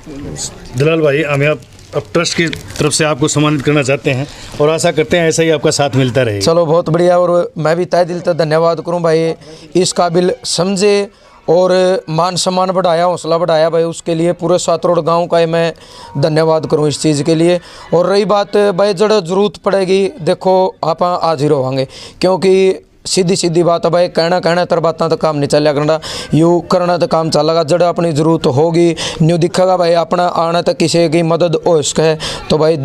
दलाल भाई, हमें अब ट्रस्ट की तरफ से आपको सम्मानित करना चाहते हैं और आशा करते हैं ऐसा ही आपका साथ मिलता रहे। चलो बहुत बढ़िया, और मैं भी तहे दिल से धन्यवाद करूं भाई, इस काबिल समझे और मान सम्मान बढ़ाया, हौसला बढ़ाया भाई, उसके लिए पूरे सातरोड़ गांव का मैं धन्यवाद करूं इस चीज़ के लिए। और रही बात भाई, जड़ जरूरत पड़ेगी देखो आप हाजिर होवांगे, क्योंकि सीधी सीधी बात है भाई, कहना तर बातें तो काम नहीं चलिया करना, यूँ करना तो काम चलेगा। जड़ अपनी ज़रूरत होगी न्यू दिखेगा भाई, अपना आना तक किसी की मदद हो सके तो भाई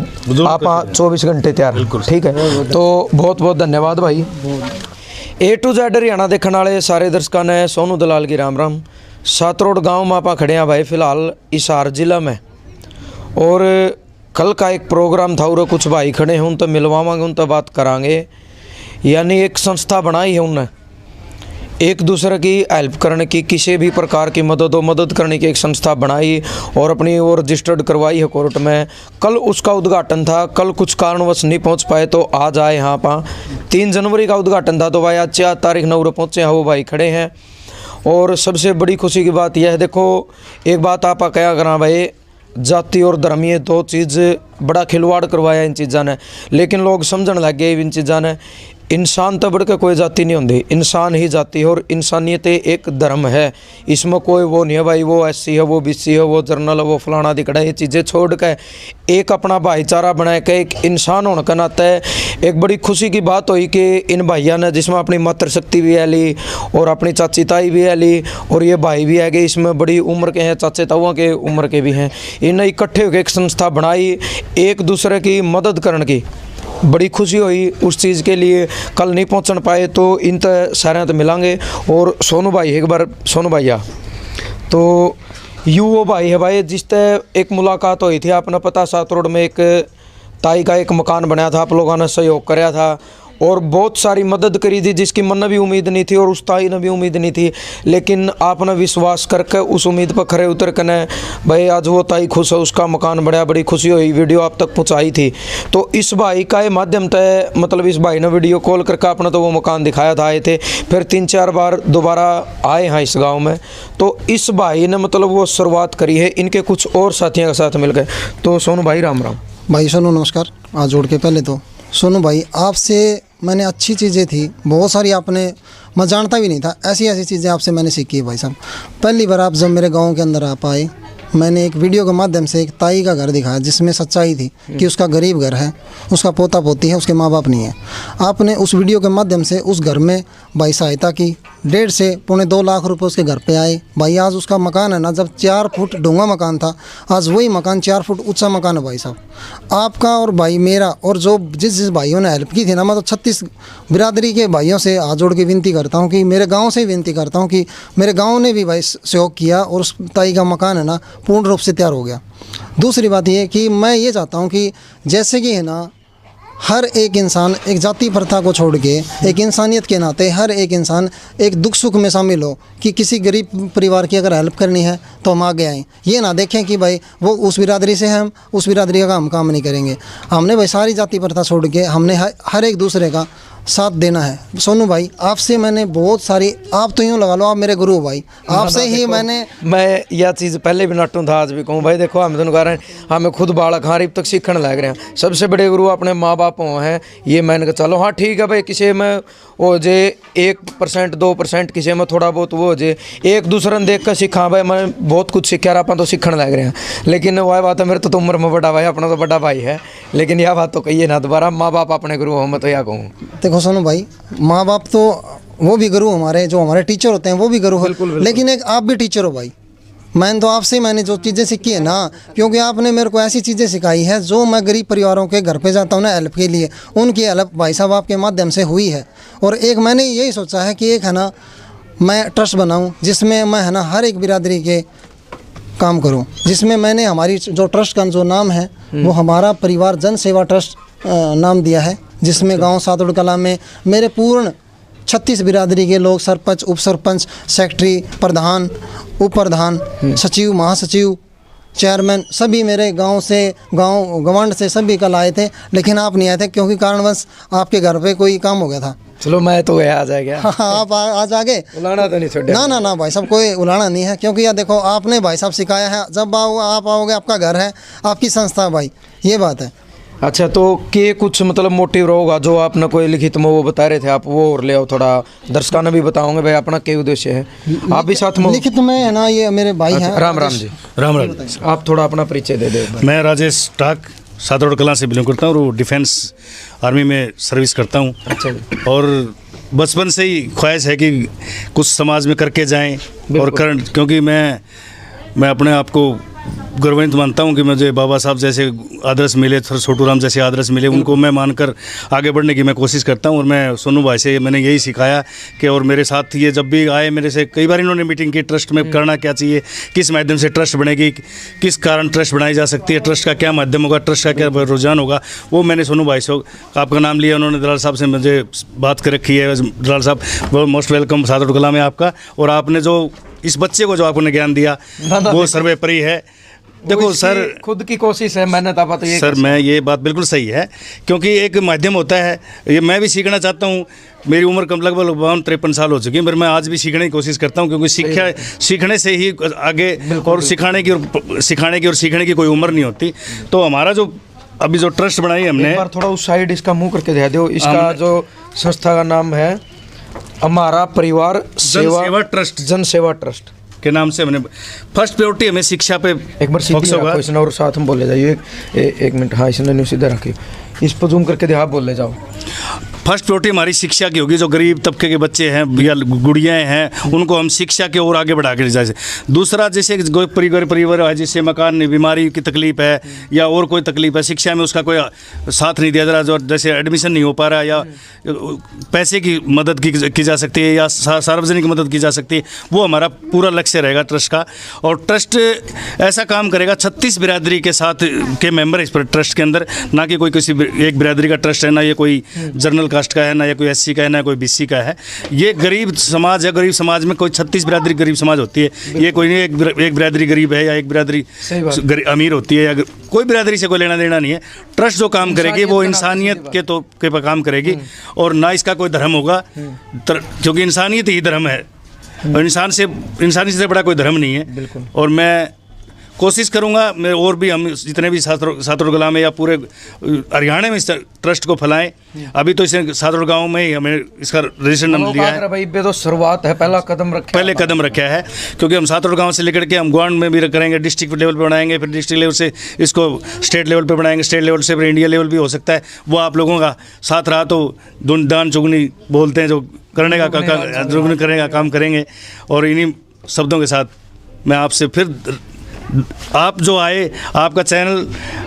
आप 24 घंटे तैयार, ठीक है। तो बहुत बहुत धन्यवाद भाई। A to Z हरियाणा देखने वाले सारे दर्शकों ने सोनू दलाल की राम राम। सातरोड़ गांव में आप खड़े हैं भाई फिलहाल हिसार जिला में, और कल का एक प्रोग्राम था और कुछ भाई खड़े हैं, उन तो मिलवावांगे, उन तो बात करांगे। यानी एक संस्था बनाई है उनने एक दूसरे की हेल्प करने की, किसी भी प्रकार की मदद करने की एक संस्था बनाई और अपनी वो रजिस्टर्ड करवाई है कोर्ट में। कल उसका उद्घाटन था, कल कुछ कारणवश नहीं पहुंच पाए तो आज आए यहाँ पर। 3 जनवरी का उद्घाटन था तो भाई आज 4 तारीख नवरे पहुँचे हैं, वो भाई खड़े हैं। और सबसे बड़ी खुशी की बात यह है, देखो एक बात आप क्या करा भाई, जाति और धर्म ये 2 चीज़ बड़ा खिलवाड़ करवाया इन चीज़ों ने, लेकिन लोग समझने लग गए इन चीज़ों ने। इंसान तो बढ़ के कोई जाति नहीं होती, इंसान ही जाति है, और इंसानियत एक धर्म है, इसमें कोई वो नहीं है भाई वो SC है, वो BC है, वो जर्नल है, वो फलाना दिखड़ा, ये चीज़ें छोड़ के एक अपना भाईचारा बनाए के एक इंसान होने का नाते एक बड़ी खुशी की बात हुई कि इन भाइयों ने, जिसमें अपनी मातृशक्ति भी है ली और अपनी चाची ताई भी है ली, और ये भाई भी है कि इसमें बड़ी उम्र के हैं, चाचे ताऊओं के उम्र के भी हैं, इन्हें इकट्ठे होकर एक संस्था बनाई एक दूसरे की मदद करने की। बड़ी खुशी हुई उस चीज़ के लिए। कल नहीं पहुंचन पाए तो इन तो सारे तो मिलांगे। और सोनू भाई एक बार, सोनू भैया तो यू वो भाई है भाई जिससे एक मुलाकात हुई थी, आपने पता सातरोड़ में एक ताई का एक मकान बनाया था, आप लोगों ने सहयोग कराया था और बहुत सारी मदद करी थी, जिसकी मन ने भी उम्मीद नहीं थी और उस ताई ने भी उम्मीद नहीं थी, लेकिन आपने विश्वास करके उस उम्मीद पर खरे उतर कर भाई आज वो ताई खुश है, उसका मकान बढ़िया, बड़ी खुशी हुई, वीडियो आप तक पहुंचाई थी। तो इस भाई का माध्यम तय, मतलब इस भाई ने वीडियो कॉल करके आपने तो वो मकान दिखाया था, आए थे, फिर 3-4 बार दोबारा आए हैं इस गाँव में। तो इस भाई ने मतलब वो शुरुआत करी है इनके कुछ और साथियों के साथ मिलकर। तो सोनू भाई राम राम। भाई सोनू नमस्कार। आज जोड़ के पहले तो सोनू भाई आपसे मैंने अच्छी चीज़ें थी बहुत सारी, आपने मैं जानता भी नहीं था, ऐसी ऐसी चीज़ें आपसे मैंने सीखी है भाई साहब। पहली बार आप जब मेरे गांव के अंदर आप आए, मैंने एक वीडियो के माध्यम से एक ताई का घर दिखाया जिसमें सच्चाई थी कि उसका गरीब घर है, उसका पोता पोती है, उसके माँ बाप नहीं है। आपने उस वीडियो के माध्यम से उस घर में भाई सहायता की, 1.5 से पौने 2 लाख रुपए उसके घर पे आए भाई। आज उसका मकान है ना, जब 4 फुट डूंगा मकान था, आज वही मकान 4 फुट ऊंचा मकान है भाई साहब। आपका और भाई मेरा और जो जिस भाइयों ने हेल्प की थी ना, मैं तो 36 बिरादरी के भाइयों से हाथ जोड़ के विनती करता हूँ कि मेरे गाँव से विनती करता हूँ कि मेरे गाँव ने भी भाई सहयोग किया और उस ताई का मकान है ना पूर्ण रूप से तैयार हो गया। दूसरी बात ये कि मैं ये चाहता हूँ कि जैसे कि है ना, हर एक इंसान एक जाति प्रथा को छोड़ के एक इंसानियत के नाते हर एक इंसान एक दुख सुख में शामिल हो, कि किसी गरीब परिवार की अगर हेल्प करनी है तो हम आगे आएँ। ये ना देखें कि भाई वो उस बिरादरी से हैं, हम उस बिरादरी का हम काम नहीं करेंगे। हमने भाई सारी जाति प्रथा छोड़ के हमने हर एक दूसरे का साथ देना है। सोनू भाई आपसे मैंने बहुत सारी, आप तो यूँ लगा लो आप मेरे गुरु हो भाई, आपसे ही मैं यह चीज़ पहले भी नटूँ था, आज भी कहूँ भाई देखो हम दोनों कह रहे हैं हमें खुद बालक हाँ अब तक सीखने लग रहे हैं। सबसे बड़े गुरु अपने माँ बाप हैं, ये मैंने कहा चलो हाँ ठीक है भाई, किसी में वो जे 1% 2% किसी में थोड़ा बहुत वो जे एक दूसरे ने देख कर सीखा भाई, मैं बहुत कुछ सीखा रहा, अपन तो सीखने लग रहे हैं। लेकिन वह बात है मेरे तो उम्र में बड़ा भाई, अपना तो बड़ा भाई है, लेकिन यह बात तो कहिए ना दोबारा, माँ बाप अपने गुरु हो, मैं तो यह कहूँ। देखो सोनू भाई, माँ बाप तो वो भी गुरु हमारे, जो हमारे टीचर होते हैं वो भी गुरु हो, लेकिन एक आप भी टीचर हो भाई। मैंने तो आपसे मैंने जो चीज़ें सीखी है ना, क्योंकि आपने मेरे को ऐसी चीज़ें सिखाई है जो मैं गरीब परिवारों के घर पे जाता हूँ ना हेल्प के लिए, उनकी हेल्प भाई साहब आपके माध्यम से हुई है। और एक मैंने यही सोचा है कि एक है ना मैं ट्रस्ट बनाऊँ जिसमें मैं है ना हर एक बिरादरी के काम करूँ, जिसमें मैंने हमारी जो ट्रस्ट का जो नाम है वो हमारा परिवार जन सेवा ट्रस्ट नाम दिया है, जिसमें गाँव सातरोड़ कला में मेरे पूर्ण 36 बिरादरी के लोग, सरपंच, उप सरपंच, सेक्रेटरी, प्रधान, उप प्रधान, सचिव, महासचिव, चेयरमैन सभी मेरे गांव से, गांव गवांड से सभी कल आए थे, लेकिन आप नहीं आए थे क्योंकि कारणवश आपके घर पे कोई काम हो गया था। चलो मैं तो गया आ जाएगा। हाँ आप आज आगे बुलाना तो नहीं छोड़े। ना ना ना भाई साहब, कोई उलाना नहीं है, क्योंकि यार देखो आपने भाई साहब सिखाया है, जब आप आओगे आपका घर है, आपकी संस्था है भाई, ये बात है। अच्छा, तो के कुछ मतलब मोटिव होगा जो आपने कोई लिखित में वो बता रहे थे, आप वो और ले आओ थोड़ा, दर्शकों ने भी बताओगे भाई अपना क्या उद्देश्य है। आप भी साथ में लिखित में है ना, ये मेरे भाई हैं। राम राम जी, राम राम। आप थोड़ा अपना परिचय दे दे। मैं राजेश टाक सातरोड कलां से बिलोंग करता हूँ और डिफेंस आर्मी में सर्विस करता हूँ। अच्छा जी। और बचपन से ही ख्वाहिश है कि कुछ समाज में करके जाएं और क्योंकि मैं अपने आप को गौरवान्वित मानता हूं कि मुझे बाबा साहब जैसे आदर्श मिले, छोटू राम जैसे आदर्श मिले, उनको मैं मानकर आगे बढ़ने की मैं कोशिश करता हूं। और मैं सोनू भाई से मैंने यही सिखाया कि, और मेरे साथ ये जब भी आए मेरे से कई बार इन्होंने मीटिंग की, ट्रस्ट में करना क्या चाहिए, किस माध्यम से ट्रस्ट बनेगी, किस कारण ट्रस्ट बनाई जा सकती है, ट्रस्ट का क्या माध्यम होगा, ट्रस्ट का क्या रुझान होगा, वो मैंने सोनू भाई से आपका नाम लिया, उन्होंने दलाल साहब से मुझे बात कर रखी है। दलाल साहब बहुत मोस्ट वेलकम सातरोड कलां में आपका। और आपने जो इस बच्चे को जो आपने ज्ञान दिया वो सर्वोपरि है। देखो सर, खुद की कोशिश है, मेहनत आप तो ये सर मैं ये बात बिल्कुल सही है, क्योंकि एक माध्यम होता है, ये मैं भी सीखना चाहता हूँ। मेरी उम्र कम लगभग 52-53 साल हो चुकी है, पर मैं आज भी सीखने की कोशिश करता हूँ, क्योंकि सीखने से ही आगे, और सिखाने की और सीखने की कोई उम्र नहीं होती। तो हमारा जो अभी जो ट्रस्ट बनाई हमने, एक बार थोड़ा उस साइड इसका मुंह करके दिखा दो। इसका जो संस्था का नाम है हमारा परिवार सेवा ट्रस्ट, जन सेवा ट्रस्ट के नाम से हमने फर्स्ट प्रायोरिटी हमें शिक्षा पे एक बार सीधी रखो इसने, और साथ में बोले जाइए। एक मिनट, हाँ इसने न्यू सीधा रखिए, इस पर जूम करके दिखा, बोले जाओ। फर्स्ट प्रायोरिटी हमारी शिक्षा की होगी। जो गरीब तबके के बच्चे हैं या गुड़ियाएँ हैं, उनको हम शिक्षा के और आगे बढ़ा के जाए। दूसरा, जैसे कोई परिवार है जिससे मकान में बीमारी की तकलीफ है या और कोई तकलीफ है, शिक्षा में उसका कोई साथ नहीं दिया जा रहा, जो जैसे एडमिशन नहीं हो पा रहा, या पैसे की मदद की जा सकती है या सार्वजनिक मदद की जा सकती है, वो हमारा पूरा लक्ष्य रहेगा ट्रस्ट का। और ट्रस्ट ऐसा काम करेगा, 36 बिरादरी के साथ के मेंबर इस पर ट्रस्ट के अंदर, ना कि कोई किसी एक बिरादरी का ट्रस्ट है, ना ये कोई जनरल कास्ट का है, ना ये कोई SC का है, ना कोई BC का है। ये गरीब समाज है। गरीब समाज में कोई 36 बिरादरी गरीब समाज होती है। ये कोई नहीं एक बिरादरी गरीब है या एक बिरादरी अमीर होती है, या कोई बिरादरी से कोई लेना देना नहीं है। ट्रस्ट जो काम करेगी वो इंसानियत के पर काम करेगी, और ना इसका कोई धर्म होगा, क्योंकि इंसानियत ही धर्म है, और इंसानी से बड़ा कोई धर्म नहीं है। और मैं कोशिश करूंगा, मैं और भी हम जितने भी सातरोड कलां में या पूरे हरियाणा में इस ट्रस्ट को फैलाएं। अभी तो इसे सातरोड गांव में ही हमें इसका रजिस्ट्रेशन नंबर लिया है। भाई तो शुरुआत है, पहला कदम रखा है, क्योंकि हम सातरोड गांव से लेकर के हम ग्वांड में भी करेंगे, डिस्ट्रिक्ट लेवल पे बनाएंगे, फिर डिस्ट्रिक्ट लेवल से इसको स्टेट लेवल पे बनाएंगे, स्टेट लेवल से फिर इंडिया लेवल भी हो सकता है। वो आप लोगों का साथ रहा तो दान चुगनी बोलते हैं, जो करने का काम करेंगे। और इन्हीं शब्दों के साथ मैं आपसे फिर, आप जो आए, आपका चैनल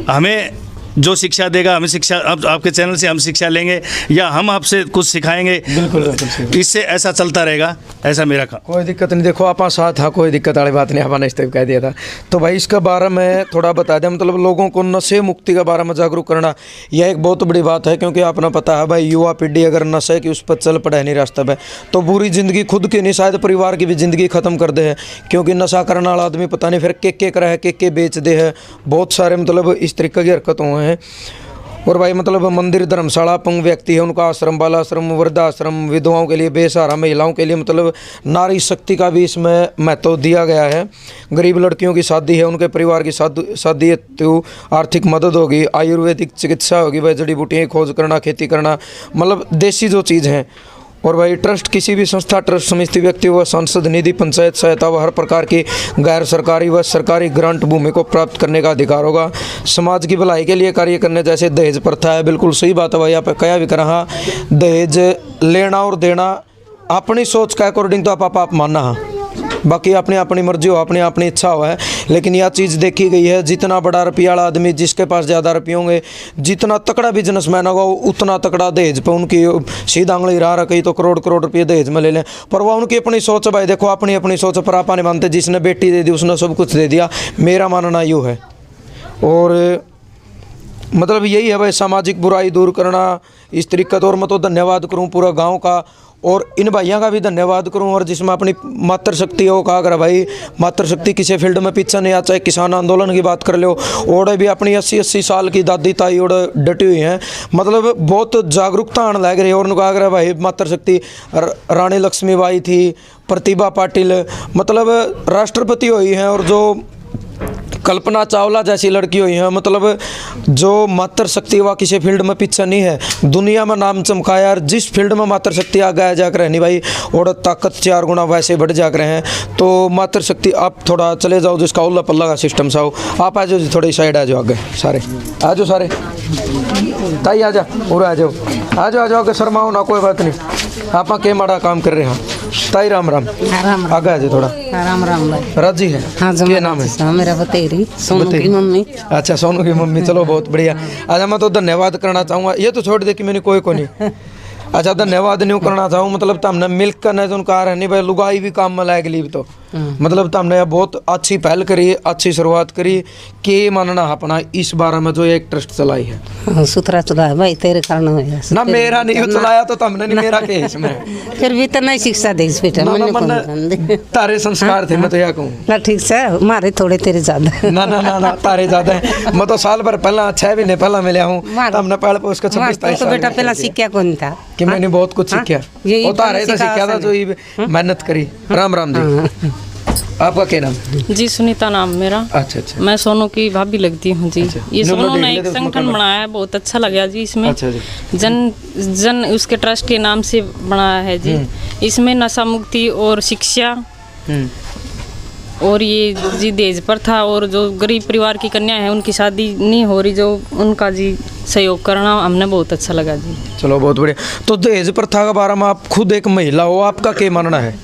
हमें जो शिक्षा देगा, हमें शिक्षा, आपके चैनल से हम शिक्षा लेंगे या हम आपसे कुछ सिखाएंगे, बिल्कुल इससे ऐसा चलता रहेगा, ऐसा मेरा काम। कोई दिक्कत नहीं, देखो आप साथ था, कोई दिक्कत वाली बात नहीं, आपने इस तरह कह दिया था। तो भाई इसके बारे में थोड़ा बता दें, मतलब लोगों को नशे मुक्ति के बारे में जागरूक करना, यह एक बहुत बड़ी बात है, क्योंकि आपने पता है भाई, युवा पीढ़ी अगर नशे की उस पर चल पड़े नहीं रास्ते पे, तो बुरी जिंदगी खुद की नहीं, शायद परिवार की भी जिंदगी खत्म कर दे है। क्योंकि नशा करने वाला आदमी पता नहीं फिर के करे, के बेच दे है, बहुत सारे मतलब इस तरीके की हरकतों हैं। और भाई मतलब मंदिर, धर्मशाला, अपंग व्यक्ति है उनका आश्रम, बालाश्रम, वृद्धाश्रम, विधवाओं के लिए, बेसहारा महिलाओं के लिए मतलब नारी शक्ति का भी इसमें महत्व दिया गया है। गरीब लड़कियों की शादी है, उनके परिवार की शादी है तो आर्थिक मदद होगी, आयुर्वेदिक चिकित्सा होगी, भाई जड़ी बूटियाँ खोज करना, खेती करना, मतलब देसी जो चीज़ हैं। और भाई ट्रस्ट किसी भी संस्था, ट्रस्ट समिति, व्यक्ति व सांसद निधि, पंचायत सहायता व हर प्रकार की गैर सरकारी व सरकारी ग्रांट भूमि को प्राप्त करने का अधिकार होगा। समाज की भलाई के लिए कार्य करने, जैसे दहेज प्रथा है, बिल्कुल सही बात है भाई, आप क्या भी करा, दहेज लेना और देना अपनी सोच का अकॉर्डिंग तो आप मानना है, बाकी अपनी अपनी मर्जी हो, अपनी अपनी इच्छा हो है। लेकिन यह चीज़ देखी गई है, जितना बड़ा रुपया वाला आदमी, जिसके पास ज़्यादा रुपये होंगे, जितना तकड़ा बिजनेसमैन होगा, उतना तकड़ा दहेज पे उनकी सीधा आंगली रहा रखी तो करोड़ रुपये दहेज में ले लें। पर वह उनकी अपनी सोच भाई, देखो अपनी अपनी सोच पर आपा नहीं मानते। जिसने बेटी दे दी उसने सब कुछ दे दिया, मेरा मानना यूँ है। और मतलब यही है भाई, सामाजिक बुराई दूर करना इस तरीके। और मैं तो धन्यवाद करूँ पूरा गाँव का और इन भाइयों का भी धन्यवाद करूं। और जिसमें अपनी मातृशक्ति है वो कहा कर भाई मातृशक्ति किसी फील्ड में पीछे नहीं आ, चाहे किसान आंदोलन की बात कर लो, और भी अपनी 80-80 साल की दादी ताई और डटी हुई हैं, मतलब बहुत जागरूकता आने लग रही है। और उनको कहा कर भाई मातृशक्ति रानी लक्ष्मीबाई थी, प्रतिभा पाटिल मतलब राष्ट्रपति हुई हैं, और जो कल्पना चावला जैसी लड़की हुई हैं, मतलब जो मातृशक्ति व किसी फील्ड में पीछे नहीं है, दुनिया में नाम चमकाया। और जिस फील्ड में मातृशक्ति आ गया जाकर है नहीं भाई, और ताकत 4 गुना वैसे बढ़ जा रहे हैं। तो मातृशक्ति आप थोड़ा चले जाओ, जिसका उल्ला पल्ला का सिस्टम सा हो, आप आ जाओ जी, थोड़ी साइड आ जाओ, आगे सारे आ जाओ, सारे ताई आ जा, और आ जाओ आ जाओ आ जाओ, आगे शर्माओ ना, कोई बात नहीं, आप के माड़ा काम कर रहे हैं। ताई राम राम, आगे आ जाओ थोड़ा। राम राम भाई। राजी है, हाँ, क्या नाम है? हाँ, मेरा बतेरी, सोनू की मम्मी। अच्छा, सोनू की मम्मी, चलो बहुत बढ़िया। अच्छा, मैं तो धन्यवाद करना चाहूँगा, ये तो छोड़ दे कि मैंने कोई को नहीं। अच्छा, धन्यवाद नहीं करना चाहूँ, मतलब तुमने मिल्क करना जो उनका है नहीं भाई, लुगाई भी काम में लायक ली तो मतलब तुमने बहुत अच्छी पहल करी, अच्छी शुरुआत करी। के मानना अपना इस बारे में जो एक ट्रस्ट चलाई है? हाँ, सुथरा चला है भाई, तेरे कारण हो ना, मेरा नहीं चलाया तो तुमने नहीं, मेरा के इसमें फिर भी तो नहीं शिक्षा दे बेटा, तारे संस्कार थे, मैं तो यह कहूँ ना, ठीक से मारे थोड़े तेरे ज्यादा ना ना ना ना, तारे ज्यादा है। मैं तो साल भर पहला 6 महीने पहला मिला हूँ, तुमने पहले उसका 26-27 तो बेटा पहला सीखा कौन था कि मैंने बहुत कुछ सीखा, यही वो तारे तो सीखा था, जो ये मेहनत करी। राम राम जी, आपका क्या नाम? जी सुनीता नाम मेरा। अच्छा अच्छा, मैं सोनू की भाभी लगती हूँ जी। ये सोनू ने एक संगठन बनाया है, बहुत अच्छा लगा जी। इसमें अच्छा जी। जन उसके ट्रस्ट के नाम से बनाया है जी। इसमें नशा मुक्ति और शिक्षा और ये जी दहेज प्रथा, और जो गरीब परिवार की कन्या है उनकी शादी नहीं हो रही, जो उनका जी सहयोग करना हमने बहुत अच्छा लगा जी। चलो बहुत बढ़िया। तो दहेज प्रथा के बारे में आप खुद एक महिला हो, आपका क्या मानना है?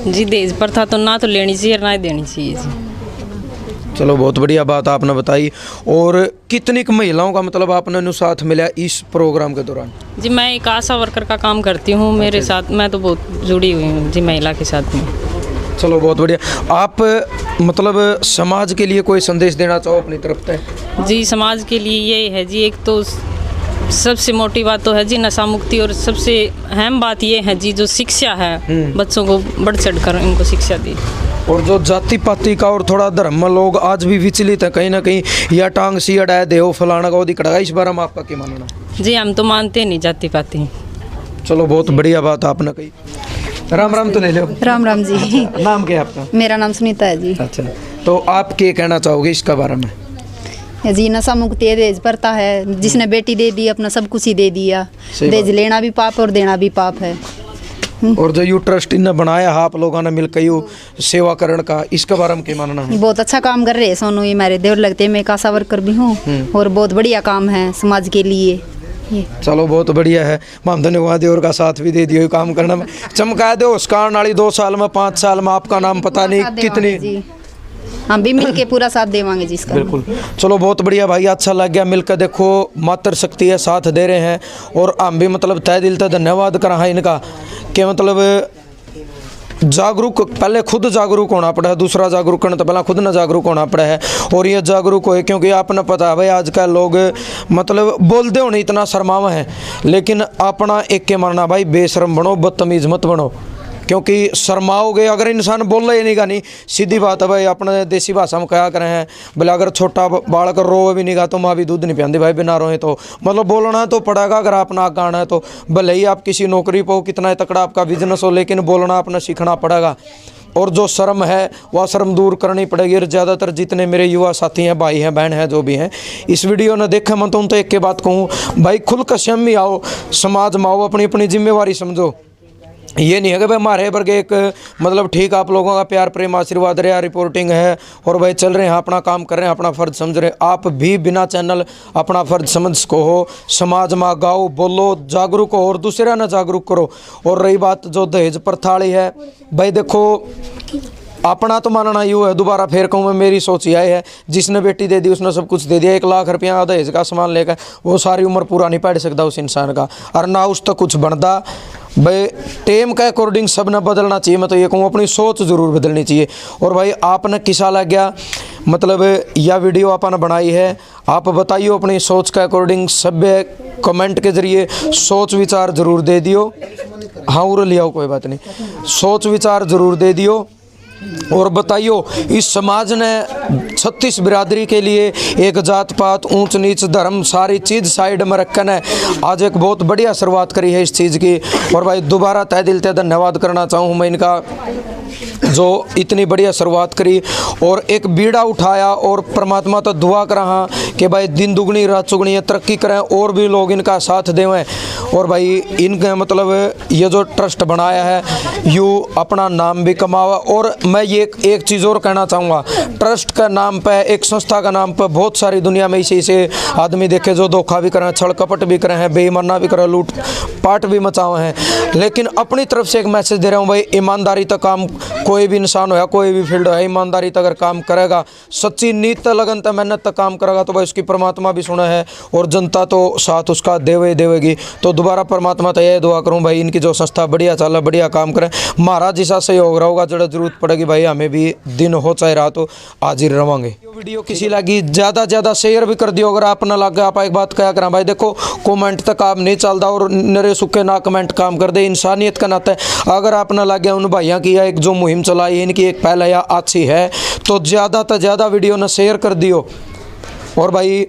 जी दहेज प्रथा तो ना तो लेनी चाहिए ना ही देनी चाहिए जी। चलो बहुत बढ़िया बात आपने बताई। और कितनी महिलाओं का मतलब आपने साथ मिला इस प्रोग्राम के दौरान? जी मैं एक आशा वर्कर का काम करती हूँ, मेरे साथ मैं तो बहुत जुड़ी हुई हूँ जी महिला के साथ में। चलो बहुत बढ़िया। आप मतलब समाज के लिए कोई संदेश देना चाहो अपनी तरफ से? जी समाज के लिए ये है जी, एक तो सबसे मोटी बात तो है जी नशा मुक्ति, और सबसे अहम बात ये है जी जो शिक्षा है, बच्चों को बढ़ चढ़ कर इनको शिक्षा दी। और जो जाति पाति का और थोड़ा धर्म में लोग आज भी विचलित है कहीं ना कहीं, या टांग सी अड़ाए देव फलाना का वो दिखड़ा, इस बारे में आपका क्या मानना? जी हम तो मानते नहीं जाति पाति। चलो बहुत बढ़िया बात आपने कही। राम राम तो ले लो। राम राम जी। नाम क्या है आपका? मेरा नाम सुनीता है जी। अच्छा, तो आप क्या कहना चाहोगे इसका बारे में? जी नशा मुक्ति दहेज प्रथा है, जिसने बेटी दे दी अपना सब कुछ ही दे दिया। दहेज लेना भी पाप और देना भी पाप है। और जो यू ट्रस्ट इन्हें बनाया है आप लोगों ने मिलकर यू सेवा करण का, इसके बारे में क्या मानना है? बहुत अच्छा काम कर रहे हैं सोनू, ये मेरे देवर लगते हैं, मैं एक आशा वर्कर भी हूँ, और बहुत बढ़िया काम है समाज के लिए। चलो बहुत बढ़िया है। हम धन्यवाद देवर का साथ भी दे दियो काम करने में, चमका दो उस कारण वाली 2 साल में 5 साल में आपका नाम पता नहीं कितनी, हम भी मिलके पूरा साथ देवांगे जी इसका। बिल्कुल। चलो बहुत बढ़िया भाई, अच्छा लग गया मिलकर। देखो मातृशक्ति है साथ दे रहे हैं, और हम भी मतलब तय दिल से धन्यवाद करा है इनका कि मतलब जागरूक, पहले खुद जागरूक होना पड़ा है, दूसरा जागरूक करना तो पहले खुद ना जागरूक होना पड़ा है। और ये जागरूक हो, क्योंकि आपने पता है भाई आजकल लोग मतलब बोलते होने इतना शर्मावा है, लेकिन अपना एक के मानना भाई बेशरम बनो, बदतमीज मत बनो, क्योंकि शर्माओगे अगर इंसान बोल रहे नहीं का नहीं, सीधी बात है भाई। अपने देसी भाषा में कहा करें हैं बोले अगर छोटा बालक रोवे भी नहीं गा तो माँ भी दूध नहीं पियाती भाई, बिना रोए तो मतलब बोलना तो पड़ेगा। अगर अपना गाना है तो भले ही आप किसी नौकरी पर हो, कितना तकड़ा आपका बिजनेस हो, लेकिन बोलना अपना सीखना पड़ेगा। और जो शर्म है वह शर्म दूर करनी पड़ेगी। और ज़्यादातर जितने मेरे युवा साथी हैं, भाई हैं, बहन हैं, जो भी हैं, इस वीडियो ने देखा मैं तो एक के बात कहूँ भाई, खुल कर स्वयं ही आओ, समाज में आओ, अपनी अपनी जिम्मेवारी समझो। ये नहीं है कि भाई हमारे वर्ग एक मतलब ठीक आप लोगों का प्यार प्रेम आशीर्वाद रहा, रिपोर्टिंग है और भाई चल रहे हैं, अपना काम कर रहे हैं, अपना फ़र्ज समझ रहे हैं। आप भी बिना चैनल अपना फ़र्ज समझ को हो, समाज में गाओ, बोलो, जागरूक हो और दूसरा ना जागरूक करो। और रही बात जो दहेज प्रथा वाली है, भाई देखो अपना तो मानना यूँ है, दोबारा फिर कहूँ मैं, मेरी सोच यह है जिसने बेटी दे दी उसने सब कुछ दे दिया। 1 लाख रुपया दहेज का सामान लेकर वो सारी उम्र पूरा नहीं पढ़ सकता उस इंसान का, और ना उस तक कुछ बनता। भाई टेम के अकॉर्डिंग सब ने बदलना चाहिए। मैं तो ये कहूँ अपनी सोच ज़रूर बदलनी चाहिए। और भाई आपने किसा लग गया मतलब यह वीडियो अपन बनाई है, आप बताइए अपनी सोच के अकॉर्डिंग, सभ्य कमेंट के जरिए सोच विचार जरूर दे दियो। हाँ उर लियाओ कोई बात नहीं, सोच विचार जरूर दे दियो और बताइयो इस समाज ने 36 बिरादरी के लिए एक जात पात ऊंच नीच धर्म सारी चीज़ साइड में रखकर है आज एक बहुत बढ़िया शुरुआत करी है इस चीज़ की। और भाई दोबारा तहे दिल से धन्यवाद करना चाहूँ मैं इनका, जो इतनी बढ़िया शुरुआत करी और एक बीड़ा उठाया। और परमात्मा तो दुआ कर रहा कि भाई दिन दुगनी रात चुगनी तरक्की करें और भी लोग इनका साथ देवें। और भाई इनके मतलब ये जो ट्रस्ट बनाया है यूँ अपना नाम भी कमावा। और मैं ये एक चीज़ और कहना चाहूँगा, ट्रस्ट का नाम पे, एक संस्था का नाम पे बहुत सारी दुनिया में इसे आदमी देखे जो धोखा भी करें, छल कपट भी करें हैं, बेईमाना भी करें, लूट पाट भी मचावे हैं। लेकिन अपनी तरफ से एक मैसेज दे रहा हूँ भाई, ईमानदारी तक काम कोई भी इंसान हो, कोई भी फील्ड हो, ईमानदारी तक अगर काम करेगा, सच्ची नीयत लगन तक मेहनत तक काम करेगा तो भाई उसकी परमात्मा भी सुना है और जनता तो साथ उसका देवेगी। तो दोबारा परमात्मा तो यही दुआ करूँ भाई इनकी जो संस्था बढ़िया चले, बढ़िया काम करें। महाराज जैसा सहयोग रहोगा, जरा जरूरत पड़ेगी भाई हमें भी, दिन हो चाहे रात हो हाजिर रहोगे। वीडियो किसी लगी ज़्यादा शेयर भी कर दियो। अगर आप ना लगे, आप एक बात क्या करा भाई, देखो कमेंट तक आप नहीं चलता और नरे सुखे ना कमेंट काम कर दे, इंसानियत का नाता है। अगर आप ना लगे उन भाइयों की एक जो मुहिम चलाई है इनकी एक पहले या अच्छी है तो ज़्यादा से ज़्यादा वीडियो ना शेयर कर दियो। और भाई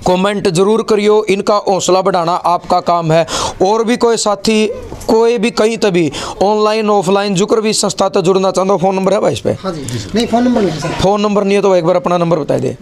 कमेंट जरूर करियो, इनका हौसला बढ़ाना आपका काम है। और भी कोई साथी कोई भी कहीं तभी ऑनलाइन ऑफलाइन जुकर भी संस्था तो जुड़ना चाहता हूँ, फ़ोन नंबर है भाई इस पे? हाँ जी, नहीं फ़ोन नंबर नहीं सर। फ़ोन नंबर नहीं है तो एक बार अपना नंबर बता दे।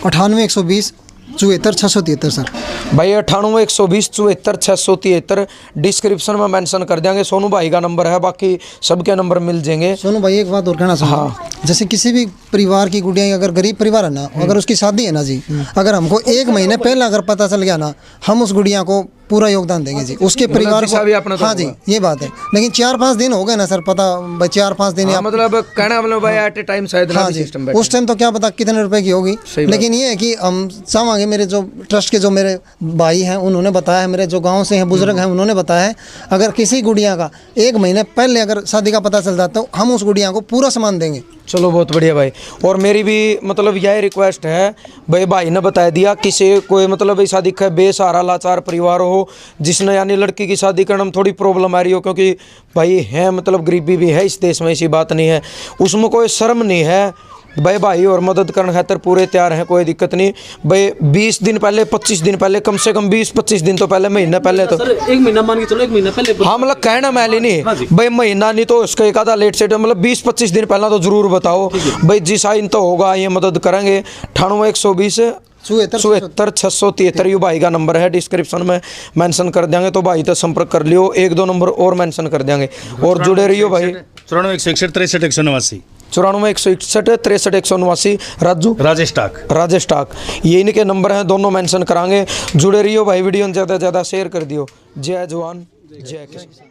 98 120 74 673 सर। भाई 98 120 74 673 डिस्क्रिप्शन में मेंशन कर देंगे। सोनू भाई का नंबर है, बाकी सबके नंबर मिल जाएंगे। सोनू भाई एक बात और कहना चाहूँगा, जैसे किसी भी परिवार की गुड़िया, अगर गरीब परिवार है ना, अगर उसकी शादी है ना जी, अगर हमको 1 महीने पहले अगर पता चल गया ना, हम उस गुड़िया को पूरा योगदान देंगे जी, उसके परिवार को। हाँ जी ये बात है, लेकिन 4-5 दिन हो गए ना सर, पता भाई 4-5 दिन मतलब कहना मतलब भाई एट ए टाइम शायद हाँ जी, उस टाइम तो क्या पता कितने रुपए की होगी। लेकिन ये है कि हम चाहेंगे, मेरे जो ट्रस्ट के जो मेरे भाई हैं उन्होंने बताया है, मेरे जो गाँव से हैं बुजुर्ग हैं उन्होंने बताया है, अगर किसी गुड़िया का 1 महीने पहले अगर शादी का पता चल जाता तो हम उस गुड़िया को पूरा सामान देंगे। चलो बहुत बढ़िया भाई। और मेरी भी मतलब यह रिक्वेस्ट है भाई ने बता दिया, किसी कोई मतलब ऐसा दिखा बेसहारा लाचार परिवार हो जिसने यानी लड़की की शादी करने में थोड़ी प्रॉब्लम आ रही हो, क्योंकि भाई है मतलब गरीबी भी है इस देश में, ऐसी बात नहीं है, उसमें कोई शर्म नहीं है भाई और मदद करने खातर पूरे तैयार हैं, कोई दिक्कत नहीं भाई। 20 दिन पहले 25 दिन पहले, कम से कम 20-25 दिन तो पहले, महीना पहले तो सर 1 महीना मान के चलो, 1 महीना पहले। हाँ मतलब कहना मैली नहीं भाई, महीना नहीं तो उसका एक आधा लेट सेट, मतलब 20-25 दिन पहला तो जरूर बताओ भाई, जिस आइन तो होगा ये मदद करेंगे। 98 120 74 673 यू भाई का नंबर है, डिस्क्रिप्शन में मेंशन कर देंगे, तो भाई तो संपर्क कर लियो। 1-2 नंबर और मेंशन कर देंगे और जुड़े रहियो भाई। 94 161 63 189 94 161 63 189 राजेश टाक ये इनके नंबर हैं, दोनों मेंशन करांगे। जुड़े रहियो भाई, वीडियो ज़्यादा से ज़्यादा शेयर कर दियो। जय जवान जय किसान।